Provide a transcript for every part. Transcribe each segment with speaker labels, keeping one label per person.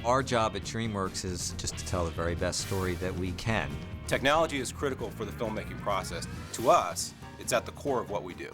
Speaker 1: Our job at DreamWorks is just to tell the very best story that we can.
Speaker 2: Technology is critical for the filmmaking process. To us, it's at the core of what we do.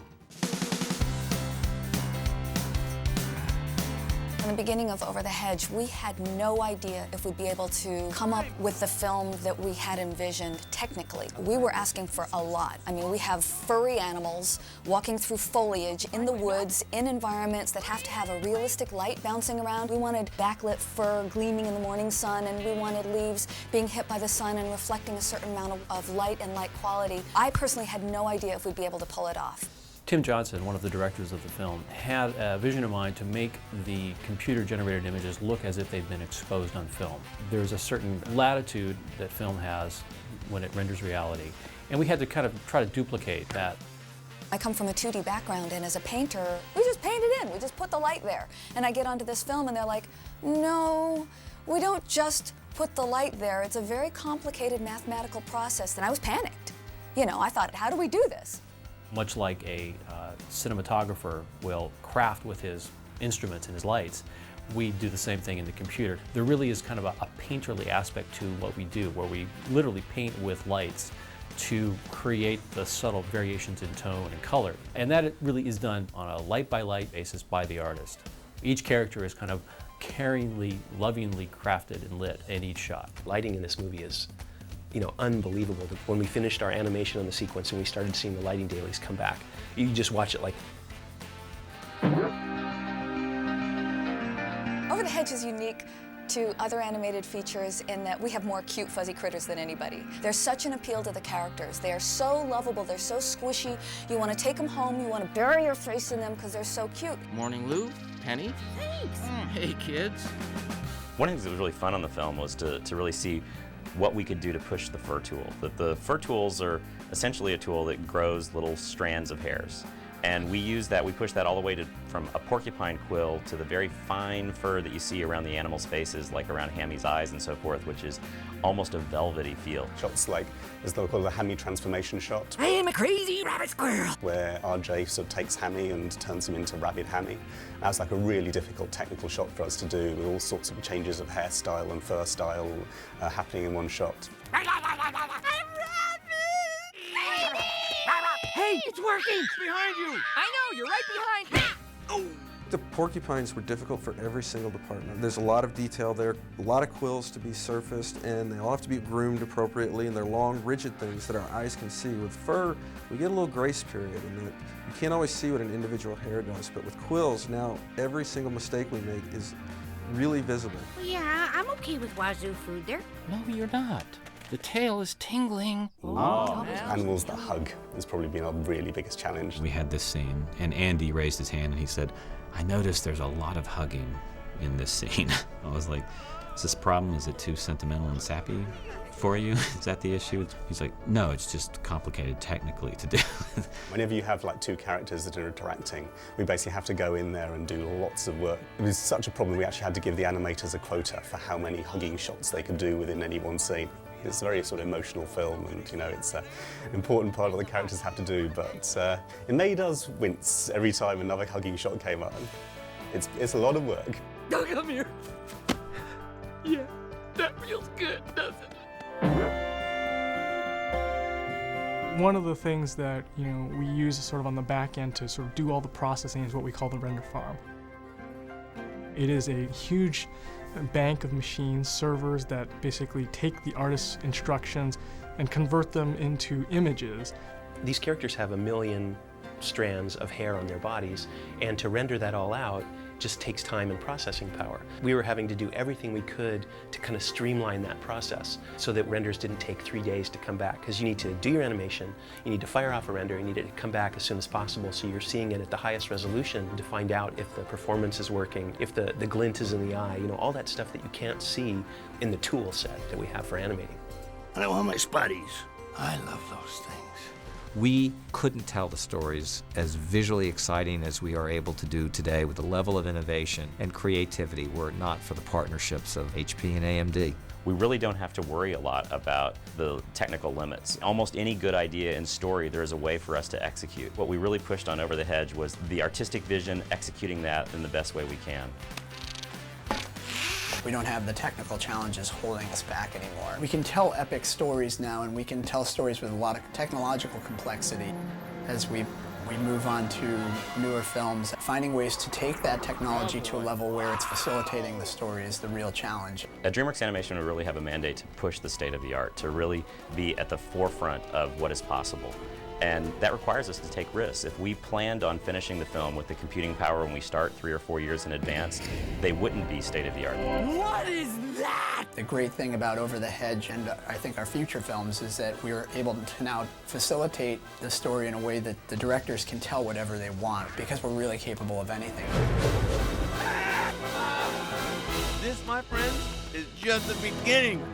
Speaker 3: In the beginning of Over the Hedge, we had no idea if we'd be able to come up with the film that we had envisioned technically. We were asking for a lot. I mean, we have furry animals walking through foliage in the woods, in environments that have to have a realistic light bouncing around. We wanted backlit fur gleaming in the morning sun, and we wanted leaves being hit by the sun and reflecting a certain amount of light and light quality. I personally had no idea if we'd be able to pull it off.
Speaker 4: Tim Johnson, one of the directors of the film, had a vision in mind to make the computer-generated images look as if they've been exposed on film. There's a certain latitude that film has when it renders reality, and we had to kind of try to duplicate that.
Speaker 3: I come from a 2D background, and as a painter, we just paint it in. We just put the light there. And I get onto this film, and they're like, no, we don't just put the light there. It's a very complicated mathematical process. And I was panicked. You know, I thought, how do we do this?
Speaker 4: Much like a cinematographer will craft with his instruments and his lights, we do the same thing in the computer. There really is kind of a painterly aspect to what we do, where we literally paint with lights to create the subtle variations in tone and color. And that really is done on a light-by-light basis by the artist. Each character is kind of caringly, lovingly crafted and lit in each shot.
Speaker 5: Lighting in this movie is, you know, unbelievable. When we finished our animation on the sequence and we started seeing the lighting dailies come back, you just watch it like...
Speaker 3: Over the Hedge is unique to other animated features in that we have more cute fuzzy critters than anybody. There's such an appeal to the characters. They are so lovable, they're so squishy. You want to take them home, you want to bury your face in them because they're so cute.
Speaker 6: Morning, Lou. Penny.
Speaker 7: Thanks.
Speaker 6: Hey, kids.
Speaker 8: One of the things that was really fun on the film was to really see what we could do to push the fur tool. The fur tools are essentially a tool that grows little strands of hairs. And we use that, we push that all the way from a porcupine quill to the very fine fur that you see around the animal's faces, like around Hammy's eyes and so forth, which is almost a velvety feel.
Speaker 9: Shots like, as they'll call it, a Hammy transformation shot.
Speaker 7: I am a crazy rabbit squirrel.
Speaker 9: Where RJ sort of takes Hammy and turns him into Rabbit Hammy. That's like a really difficult technical shot for us to do, with all sorts of changes of hairstyle and fur style happening in one shot.
Speaker 7: Hey, it's working!
Speaker 6: Behind you!
Speaker 7: I know, you're right behind me!
Speaker 6: Oh!
Speaker 10: The porcupines were difficult for every single department. There's a lot of detail there, a lot of quills to be surfaced, and they all have to be groomed appropriately, and they're long, rigid things that our eyes can see. With fur, we get a little grace period in that you can't always see what an individual hair does, but with quills, now every single mistake we make is really visible.
Speaker 7: Well, yeah, I'm okay with wazoo food there.
Speaker 6: No, you're not. The tail is tingling.
Speaker 9: Oh. Animals that hug has probably been our really biggest challenge.
Speaker 11: We had this scene, and Andy raised his hand and he said, I noticed there's a lot of hugging in this scene. I was like, is this problem, is it too sentimental and sappy for you? Is that the issue? He's like, no, it's just complicated technically to do.
Speaker 9: Whenever you have like two characters that are interacting, we basically have to go in there and do lots of work. It was such a problem we actually had to give the animators a quota for how many hugging shots they could do within any one scene. It's a very sort of emotional film, and you know, it's an important part of what the characters have to do, but it made us wince every time another hugging shot came up. It's a lot of work.
Speaker 7: Oh, come here. Yeah, that feels good, doesn't it?
Speaker 12: One of the things that, you know, we use sort of on the back end to sort of do all the processing is what we call the render farm. It is a huge bank of machines, servers that basically take the artist's instructions and convert them into images.
Speaker 5: These characters have 1 million strands of hair on their bodies, and to render that all out just takes time and processing power. We were having to do everything we could to kind of streamline that process so that renders didn't take 3 days to come back, because you need to do your animation, you need to fire off a render, you need it to come back as soon as possible so you're seeing it at the highest resolution to find out if the performance is working, if the glint is in the eye, you know, all that stuff that you can't see in the tool set that we have for animating.
Speaker 6: I want my spuddies. I love those things.
Speaker 1: We couldn't tell the stories as visually exciting as we are able to do today with the level of innovation and creativity were it not for the partnerships of HP and AMD.
Speaker 8: We really don't have to worry a lot about the technical limits. Almost any good idea in story, there is a way for us to execute. What we really pushed on Over the Hedge was the artistic vision, executing that in the best way we can.
Speaker 13: We don't have the technical challenges holding us back anymore. We can tell epic stories now, and we can tell stories with a lot of technological complexity. As we move on to newer films, finding ways to take that technology to a level where it's facilitating the story is the real challenge.
Speaker 8: At DreamWorks Animation, we really have a mandate to push the state of the art, to really be at the forefront of what is possible. And that requires us to take risks. If we planned on finishing the film with the computing power when we start 3 or 4 years in advance, they wouldn't be state of the art.
Speaker 13: What is that? The great thing about Over the Hedge, and I think our future films, is that we are able to now facilitate the story in a way that the directors can tell whatever they want, because we're really capable of anything.
Speaker 6: This, my friends, is just the beginning.